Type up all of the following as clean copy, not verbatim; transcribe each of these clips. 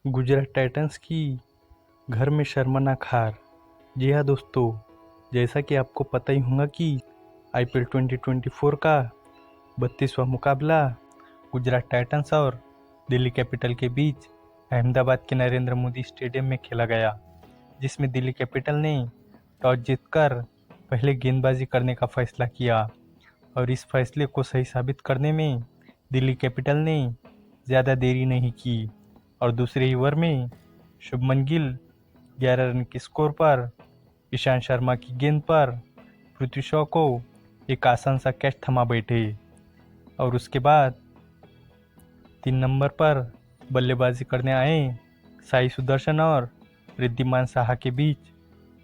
Gujarat Titans की घर में शर्मनाक हार। जी हाँ दोस्तों, जैसा कि आपको पता ही होगा कि आईपीएल 2024 का 32वां मुकाबला गुजरात टाइटंस और दिल्ली कैपिटल के बीच अहमदाबाद के नरेंद्र मोदी स्टेडियम में खेला गया, जिसमें दिल्ली कैपिटल ने टॉस जीतकर पहले गेंदबाजी करने का फैसला किया और इस फैसले को सही साबित करने में दिल्ली कैपिटल ने ज़्यादा देरी नहीं की और दूसरे ही ओवर में शुभमन गिल 11 रन के स्कोर पर ईशांत शर्मा की गेंद पर पृथ्वी शॉ को एक आसान सा कैच थमा बैठे और उसके बाद 3 नंबर पर बल्लेबाजी करने आए साई सुदर्शन और रिद्धिमान साहा के बीच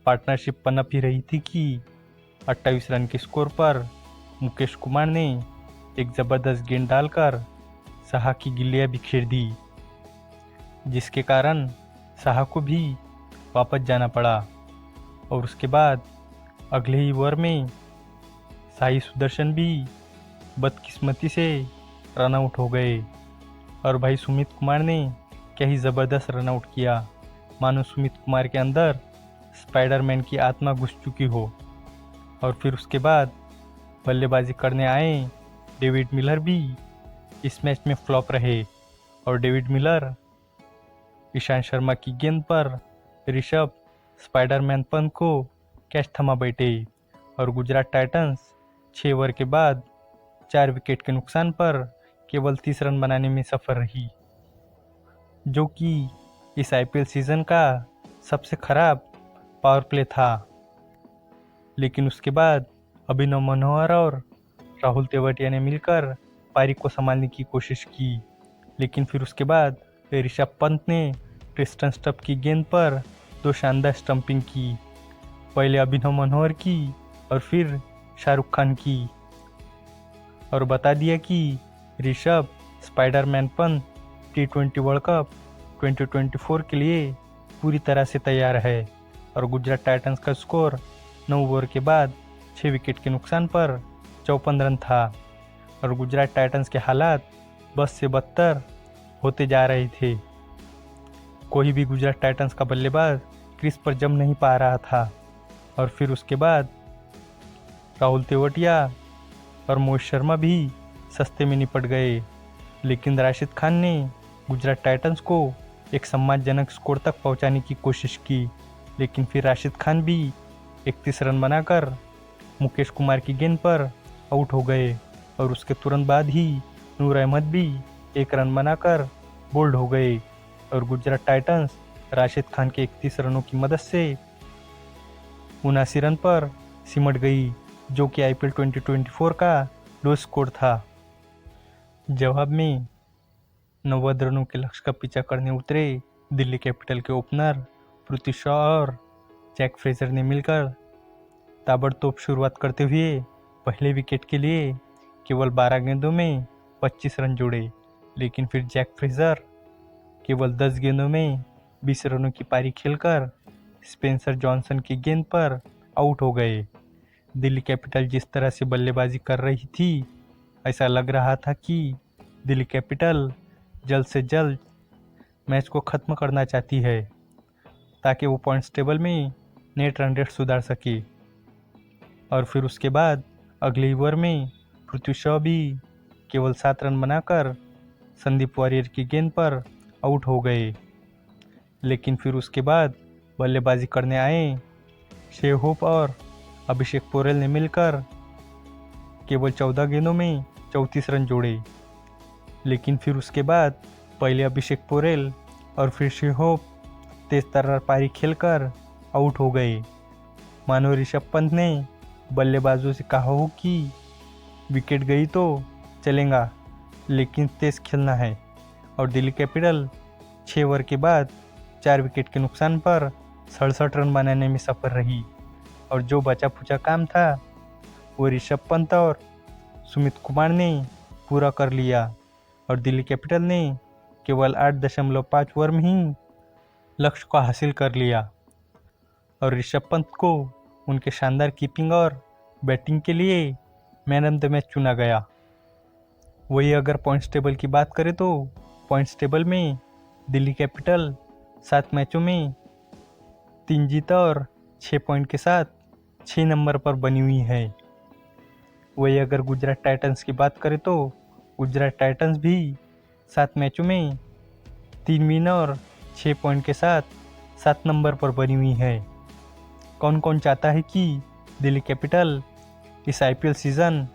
पार्टनरशिप पनप ही रही थी कि 28 रन के स्कोर पर मुकेश कुमार ने एक ज़बरदस्त गेंद डालकर साहा की गिल्लियां बिखेर दी, जिसके कारण साहा को भी वापस जाना पड़ा और उसके बाद अगले ही ओवर में साई सुदर्शन भी बदकिस्मती से रन आउट हो गए और भाई सुमित कुमार ने क्या ही ज़बरदस्त रन आउट किया, मानो सुमित कुमार के अंदर स्पाइडरमैन की आत्मा घुस चुकी हो। और फिर उसके बाद बल्लेबाजी करने आए डेविड मिलर भी इस मैच में फ्लॉप रहे और डेविड मिलर ईशांत शर्मा की गेंद पर ऋषभ स्पाइडरमैन पंत को कैच थमा बैठे और गुजरात टाइटंस 6 ओवर के बाद 4 विकेट के नुकसान पर केवल 30 रन बनाने में सफल रही, जो कि इस आईपीएल सीजन का सबसे खराब पावर प्ले था। लेकिन उसके बाद अभिनव मनोहर और राहुल तेवतिया ने मिलकर पारी को संभालने की कोशिश की, लेकिन फिर उसके बाद ऋषभ पंत ने ट्रिस्टन स्टप की गेंद पर 2 शानदार स्टंपिंग की, पहले अभिनव मनोहर की और फिर शाहरुख खान की, और बता दिया कि Rishabh Spiderman Pant T20 world cup 2024 के लिए पूरी तरह से तैयार है। और गुजरात टाइटंस का स्कोर 9 ओवर के बाद 6 विकेट के नुकसान पर 54 रन था और गुजरात टाइटंस के हालात बस से बदतर होते जा रहे थे। कोई भी गुजरात टाइटंस का बल्लेबाज क्रीज पर जम नहीं पा रहा था और फिर उसके बाद राहुल तेवतिया और मोहित शर्मा भी सस्ते में निपट गए, लेकिन राशिद खान ने गुजरात टाइटंस को एक सम्मानजनक स्कोर तक पहुंचाने की कोशिश की, लेकिन फिर राशिद खान भी 31 रन बनाकर मुकेश कुमार की गेंद पर आउट हो गए और उसके तुरंत बाद ही नूर अहमद भी 1 रन बनाकर बोल्ड हो गए और गुजरात टाइटंस राशिद खान के 31 रनों की मदद से 79 रन पर सिमट गई, जो कि आईपीएल 2024 का लो स्कोर था। जवाब में 90 रनों के लक्ष्य का पीछा करने उतरे दिल्ली कैपिटल के ओपनर पृथ्वी शॉ और जैक फ्रेजर ने मिलकर ताबड़तोड़ शुरुआत करते हुए पहले विकेट के लिए केवल 12 गेंदों में 25 रन जोड़े, लेकिन फिर जैक फ्रेजर केवल 10 गेंदों में 20 रनों की पारी खेलकर स्पेंसर जॉनसन की गेंद पर आउट हो गए। दिल्ली कैपिटल जिस तरह से बल्लेबाजी कर रही थी, ऐसा लग रहा था कि दिल्ली कैपिटल जल्द से जल्द मैच को ख़त्म करना चाहती है ताकि वो पॉइंट्स टेबल में नेट रन रेट सुधार सके। और फिर उसके बाद अगले ओवर में पृथ्वी शॉ भी केवल 7 रन बनाकर संदीप वारियर की गेंद पर आउट हो गए, लेकिन फिर उसके बाद बल्लेबाजी करने आए शेव होप और अभिषेक पोरेल ने मिलकर केवल 14 गेंदों में 34 रन जोड़े, लेकिन फिर उसके बाद पहले अभिषेक पोरेल और फिर शेव होप तेज तर्रार पारी खेलकर आउट हो गए। मानो ऋषभ पंत ने बल्लेबाजों से कहा हो कि विकेट गई तो चलेगा, लेकिन तेज खेलना है, और दिल्ली कैपिटल 6 ओवर के बाद 4 विकेट के नुकसान पर 67 रन बनाने में सफल रही और जो बचा खुचा काम था वो ऋषभ पंत और सुमित कुमार ने पूरा कर लिया और दिल्ली कैपिटल ने केवल 8.5 ओवर में ही लक्ष्य को हासिल कर लिया और ऋषभ पंत को उनके शानदार कीपिंग और बैटिंग के लिए मैन ऑफ द मैच चुना गया। वही अगर पॉइंट्स टेबल की बात करें तो पॉइंट्स टेबल में दिल्ली कैपिटल 7 मैचों में 3 जीत और 6 पॉइंट के साथ 6 नंबर पर बनी हुई है। वही अगर गुजरात टाइटंस की बात करें तो गुजरात टाइटंस भी 7 मैचों में 3 विन और 6 पॉइंट के साथ 7 नंबर पर बनी हुई है। कौन कौन चाहता है कि दिल्ली कैपिटल इस आईपीएल सीज़न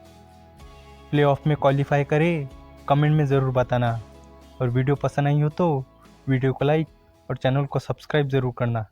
प्लेऑफ में क्वालिफाई करे, कमेंट में ज़रूर बताना। और वीडियो पसंद आई हो तो वीडियो को लाइक और चैनल को सब्सक्राइब ज़रूर करना।